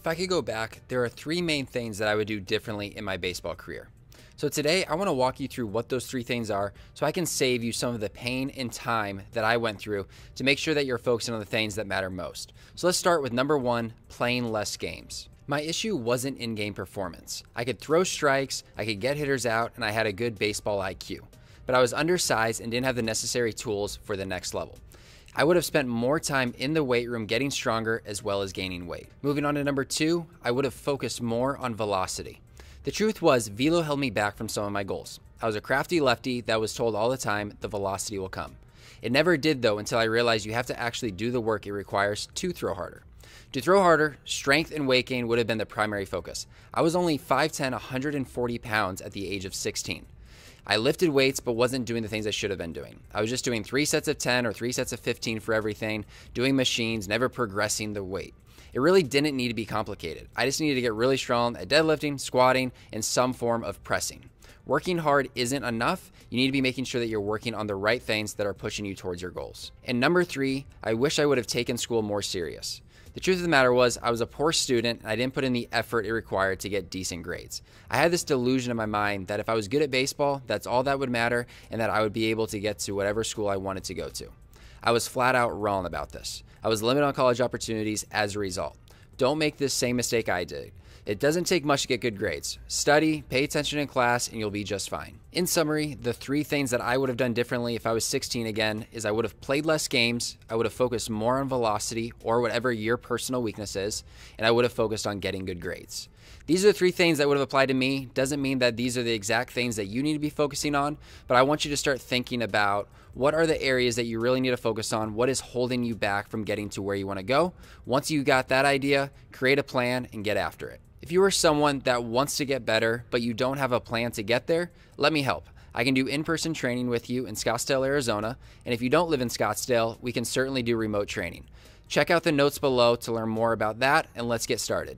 If I could go back, there are three main things that I would do differently in my baseball career. So today I want to walk you through what those three things are so I can save you some of the pain and time that I went through to make sure that you're focusing on the things that matter most. So let's start with number one, playing less games. My issue wasn't in-game performance. I could throw strikes, I could get hitters out, and I had a good baseball IQ. But I was undersized and didn't have the necessary tools for the next level. I would have spent more time in the weight room getting stronger as well as gaining weight. Moving on to number two, I would have focused more on velocity. The truth was, velo held me back from some of my goals. I was a crafty lefty that was told all the time the velocity will come. It never did though until I realized you have to actually do the work it requires to throw harder. To throw harder, strength and weight gain would have been the primary focus. I was only 5'10", 140 pounds at the age of 16. I lifted weights but wasn't doing the things I should have been doing. I was just doing 3 sets of 10 or 3 sets of 15 for everything, doing machines, never progressing the weight. It really didn't need to be complicated. I just needed to get really strong at deadlifting, squatting, and some form of pressing. Working hard isn't enough. You need to be making sure that you're working on the right things that are pushing you towards your goals. And number three, I wish I would have taken school more serious. The truth of the matter was, I was a poor student and I didn't put in the effort it required to get decent grades. I had this delusion in my mind that if I was good at baseball, that's all that would matter and that I would be able to get to whatever school I wanted to go to. I was flat out wrong about this. I was limited on college opportunities as a result. Don't make this same mistake I did. It doesn't take much to get good grades. Study, pay attention in class, and you'll be just fine. In summary, the three things that I would have done differently if I was 16 again is I would have played less games, I would have focused more on velocity or whatever your personal weakness is, and I would have focused on getting good grades. These are the three things that would have applied to me. Doesn't mean that these are the exact things that you need to be focusing on, but I want you to start thinking about what are the areas that you really need to focus on, what is holding you back from getting to where you want to go. Once you got that idea, create a plan and get after it. If you are someone that wants to get better, but you don't have a plan to get there, let me help. I can do in-person training with you in Scottsdale, Arizona, and if you don't live in Scottsdale, we can certainly do remote training. Check out the notes below to learn more about that, and let's get started.